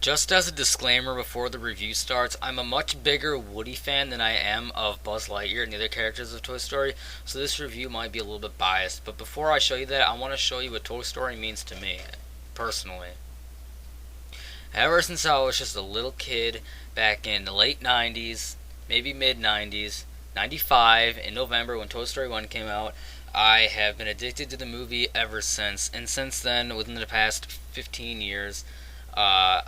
Just as a disclaimer before the review starts, I'm a much bigger Woody fan than I am of Buzz Lightyear and the other characters of Toy Story, so this review might be a little bit biased. But before I show you that, I want to show you what Toy Story means to me, personally. Ever since I was just a little kid back in the late 90s, maybe mid 90s, 95, in November when Toy Story 1 came out, I have been addicted to the movie ever since. And since then, within the past 15 years, uh,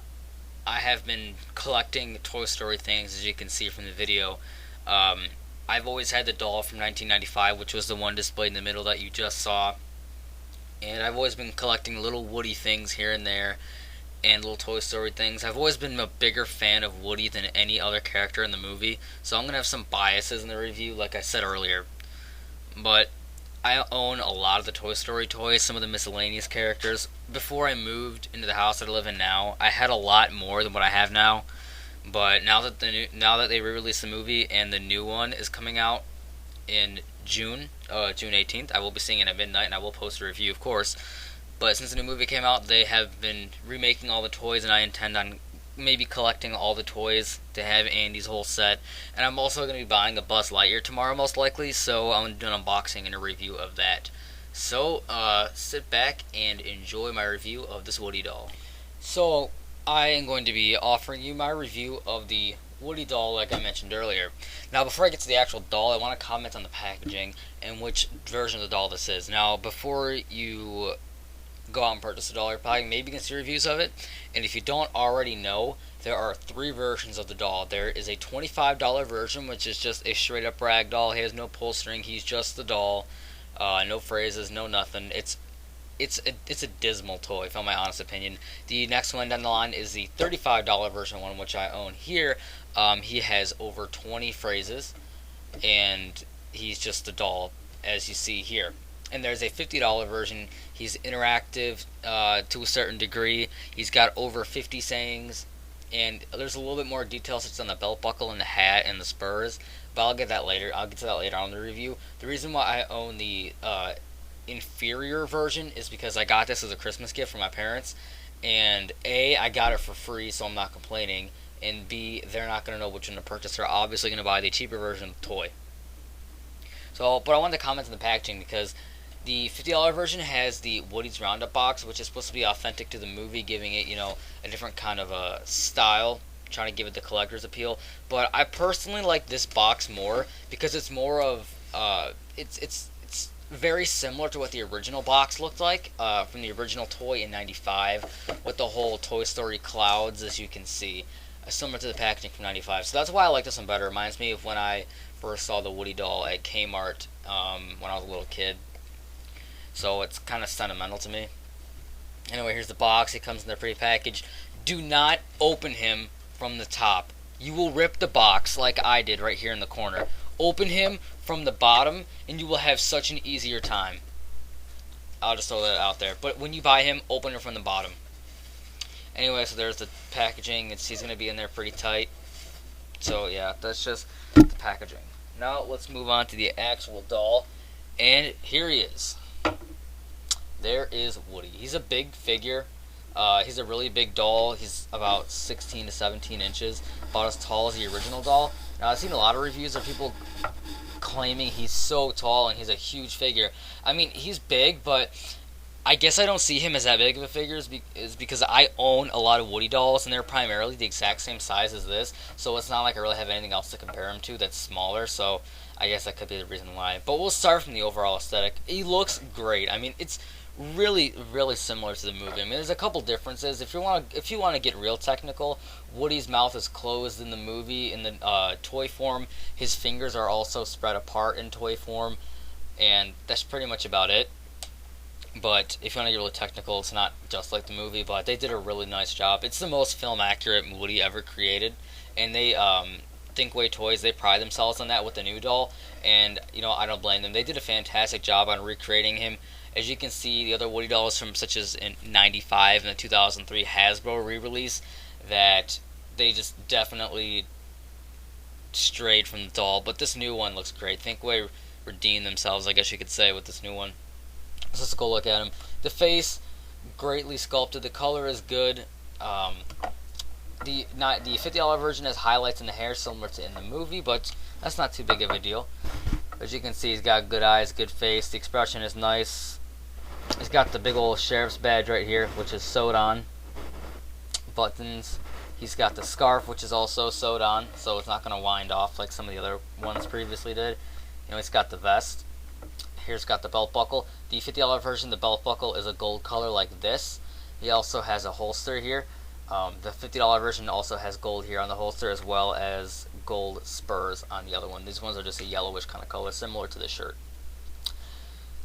I have been collecting Toy Story things, as you can see from the video. Um, I've always had the doll from 1995, which was the one displayed in the middle that you just saw. And I've always been collecting little Woody things here and there, and little Toy Story things. I've always been a bigger fan of Woody than any other character in the movie, so I'm going to have some biases in the review, like I said earlier. But I own a lot of the Toy Story toys, some of the miscellaneous characters. Before I moved into the house that I live in now, I had a lot more than what I have now. But now that they re-released the movie and the new one is coming out in June 18th, I will be seeing it at midnight, and I will post a review, of course. But since the new movie came out, they have been remaking all the toys, and I intend on maybe collecting all the toys to have Andy's whole set. And I'm also going to be buying a Buzz Lightyear tomorrow, most likely, so I'm going to do an unboxing and a review of that. So, sit back and enjoy my review of this Woody doll. So, I am going to be offering you my review of the Woody doll, like I mentioned earlier. Now, before I get to the actual doll, I want to comment on the packaging and which version of the doll this is. Now, before you go out and purchase the doll, you're probably maybe going to see reviews of it. And if you don't already know, there are three versions of the doll. There is a $25 version, which is just a straight up rag doll. He has no pull string. He's just the doll. No phrases, no nothing. It's a dismal toy, if in my honest opinion. The next one down the line is the $35 version one, which I own here. He has over 20 phrases, and he's just a doll, as you see here. And there's a $50 version. He's interactive to a certain degree. He's got over 50 sayings, and there's a little bit more detail such as on the belt buckle and the hat and the spurs. But I'll get that later. I'll get to that later on in the review. The reason why I own the inferior version is because I got this as a Christmas gift from my parents, and A, I got it for free, so I'm not complaining, and B, they're not going to know which one to purchase. They're obviously going to buy the cheaper version of the toy. So, but I wanted to comment on the packaging because the $50 version has the Woody's Roundup box, which is supposed to be authentic to the movie, giving it, a different kind of a style, trying to give it the collector's appeal. But I personally like this box more because it's more of it's very similar to what the original box looked like from the original toy in '95, with the whole Toy Story clouds, as you can see, similar to the packaging from '95. So that's why I like this one better. It reminds me of when I first saw the Woody doll at Kmart when I was a little kid. So it's kind of sentimental to me. Anyway, here's the box. It comes in their pretty package. Do not open him from the top. You will rip the box like I did right here in the corner. Open him from the bottom, and you will have such an easier time. I'll just throw that out there. But when you buy him, open him from the bottom. Anyway, so there's the packaging. He's going to be in there pretty tight. So yeah, that's just the packaging. Now let's move on to the actual doll. And here he is. There is Woody. He's a big figure. He's a really big doll. He's about 16 to 17 inches, about as tall as the original doll. Now, I've seen a lot of reviews of people claiming he's so tall and he's a huge figure. I mean, he's big, but I guess I don't see him as that big of a figure is because I own a lot of Woody dolls, and they're primarily the exact same size as this, so it's not like I really have anything else to compare him to that's smaller, so I guess that could be the reason why. But we'll start from the overall aesthetic. He looks great. I mean, it's really, really similar to the movie. I mean, there's a couple differences. If you want to get real technical, Woody's mouth is closed in the movie. In the toy form, his fingers are also spread apart in toy form, and that's pretty much about it. But if you want to get really technical, it's not just like the movie, but they did a really nice job. It's the most film accurate Woody ever created, and they Thinkway Toys, they pride themselves on that with the new doll, and I don't blame them. They did a fantastic job on recreating him. As you can see, the other Woody dolls from such as in '95 and the 2003 Hasbro re-release, that they just definitely strayed from the doll. But this new one looks great. Thinkway redeemed themselves, I guess you could say, with this new one. So let's go look at him. The face, greatly sculpted. The color is good. The $50 version has highlights in the hair similar to in the movie, but that's not too big of a deal. As you can see, he's got good eyes, good face. The expression is nice. He's got the big old sheriff's badge right here, which is sewed on. Buttons. He's got the scarf, which is also sewed on, so it's not going to wind off like some of the other ones previously did. He's got the vest. Here's got the belt buckle. The $50 version, the belt buckle is a gold color like this. He also has a holster here. The $50 version also has gold here on the holster, as well as gold spurs on the other one. These ones are just a yellowish kind of color, similar to the shirt.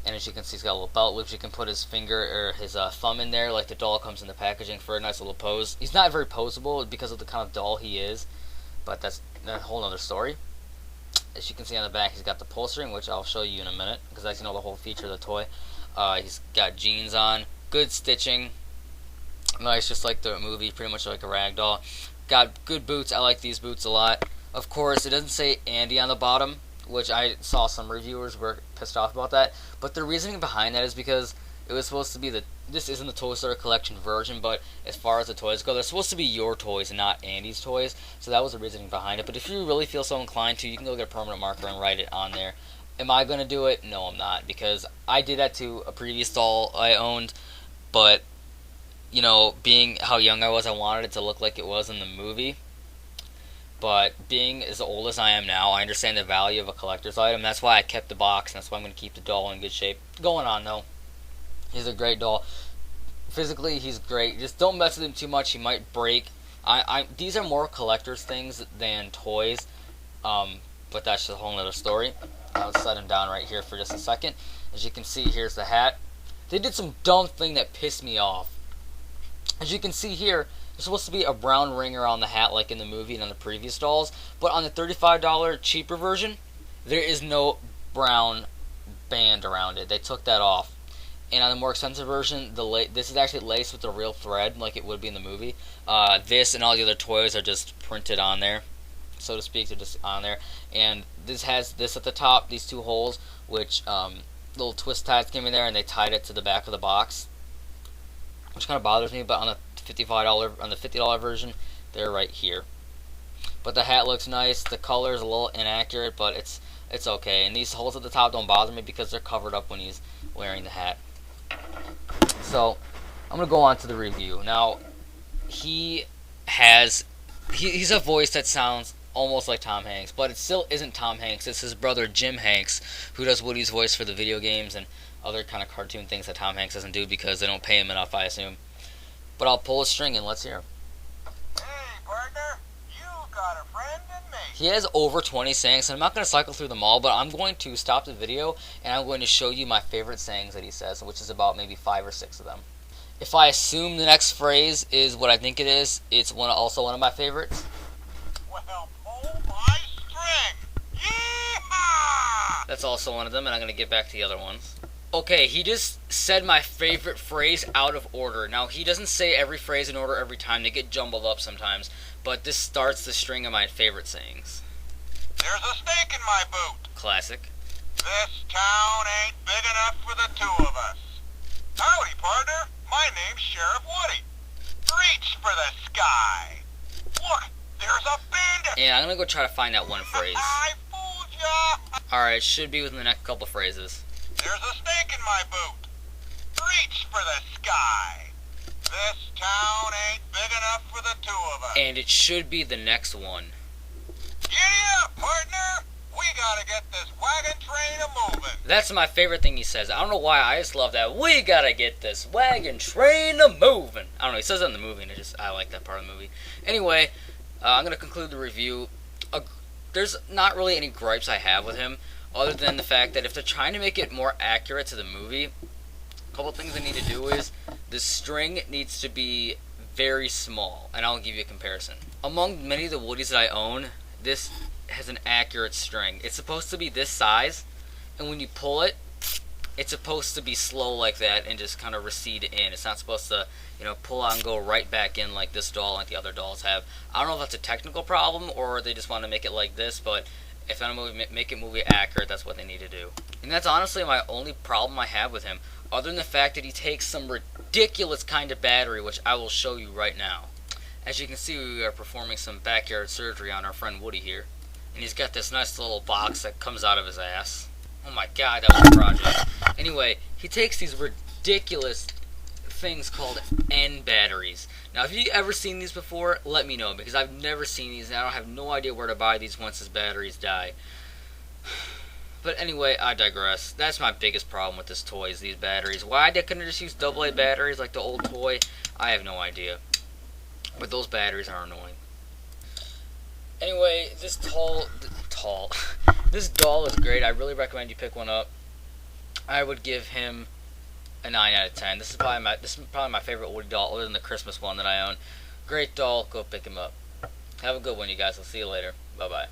And as you can see, he's got a little belt loop. You can put his finger or his thumb in there, like the doll comes in the packaging, for a nice little pose. He's not very poseable because of the kind of doll he is, but that's a whole other story. As you can see on the back, he's got the pull string, which I'll show you in a minute, because that's the whole feature of the toy. He's got jeans on, good stitching, nice, just like the movie, pretty much like a rag doll. Got good boots. I like these boots a lot. Of course, it doesn't say Andy on the bottom, which I saw some reviewers were pissed off about that. But the reasoning behind that is because it was supposed to be this isn't the Toy Story Collection version, but as far as the toys go, they're supposed to be your toys and not Andy's toys. So that was the reasoning behind it. But if you really feel so inclined to, you can go get a permanent marker and write it on there. Am I going to do it? No, I'm not, because I did that to a previous doll I owned, but being how young I was, I wanted it to look like it was in the movie. But being as old as I am now, I understand the value of a collector's item. That's why I kept the box, and that's why I'm going to keep the doll in good shape. Going on, though, he's a great doll. Physically, he's great. Just don't mess with him too much. He might break. These are more collector's things than toys, but that's just a whole other story. I'll set him down right here for just a second. As you can see, here's the hat. They did some dumb thing that pissed me off. As you can see here, there's supposed to be a brown ring around the hat like in the movie and on the previous dolls, but on the $35 cheaper version, there is no brown band around it. They took that off. And on the more expensive version, this is actually laced with the real thread like it would be in the movie. This and all the other toys are just printed on there, so to speak. They're just on there. And this has this at the top, these two holes, which little twist ties came in there, and they tied it to the back of the box, which kind of bothers me. But on the $50 version, they're right here. But the hat looks nice. The color is a little inaccurate, but it's okay. And these holes at the top don't bother me because they're covered up when he's wearing the hat. So I'm gonna go on to the review now. He's a voice that sounds almost like Tom Hanks, but it still isn't Tom Hanks. It's his brother Jim Hanks, who does Woody's voice for the video games and other kind of cartoon things that Tom Hanks doesn't do because they don't pay him enough, I assume. But I'll pull a string and let's hear him. Hey, partner, you got a friend in me. He has over 20 sayings, so I'm not going to cycle through them all, but I'm going to stop the video and I'm going to show you my favorite sayings that he says, which is about maybe 5 or 6 of them. If I assume the next phrase is what I think it is, it's also one of my favorites. Well, pull my string. Yeehaw! That's also one of them, and I'm going to get back to the other ones. Okay, he just said my favorite phrase out of order. Now, he doesn't say every phrase in order every time. They get jumbled up sometimes. But this starts the string of my favorite sayings. There's a snake in my boot. Classic. This town ain't big enough for the two of us. Howdy, partner. My name's Sheriff Woody. Reach for the sky. Look, there's a bandit. And I'm going to go try to find that one phrase. I fooled ya. Alright, it should be within the next couple phrases. There's a snake in my boot. Reach for the sky. This town ain't big enough for the two of us. And it should be the next one. Giddy up, partner. We gotta get this wagon train a-moving. That's my favorite thing he says. I don't know why, I just love that. We gotta get this wagon train a-moving. I don't know, he says it in the movie, and I like that part of the movie. Anyway, I'm gonna conclude the review. There's not really any gripes I have with him, other than the fact that if they're trying to make it more accurate to the movie, a couple things they need to do is the string needs to be very small, and I'll give you a comparison. Among many of the Woodies that I own, this has an accurate string. It's supposed to be this size, and when you pull it, it's supposed to be slow like that and just kind of recede in. It's not supposed to, pull out and go right back in like this doll, like the other dolls have. I don't know if that's a technical problem or they just want to make it like this, but if they want to make it movie accurate, that's what they need to do. And that's honestly my only problem I have with him, other than the fact that he takes some ridiculous kind of battery, which I will show you right now. As you can see, we are performing some backyard surgery on our friend Woody here. And he's got this nice little box that comes out of his ass. Oh my god, that was a project. Anyway, he takes these ridiculous things called N batteries. Now, if you've ever seen these before, let me know, because I've never seen these and I don't have no idea where to buy these once his batteries die. But anyway, I digress. That's my biggest problem with this toy, is these batteries. Why they couldn't just use AA batteries like the old toy, I have no idea. But those batteries are annoying. Anyway, this this doll is great. I really recommend you pick one up. I would give him a 9 out of 10. This is probably my favorite Woody doll, other than the Christmas one that I own. Great doll. Go pick him up. Have a good one, you guys. I'll see you later. Bye bye.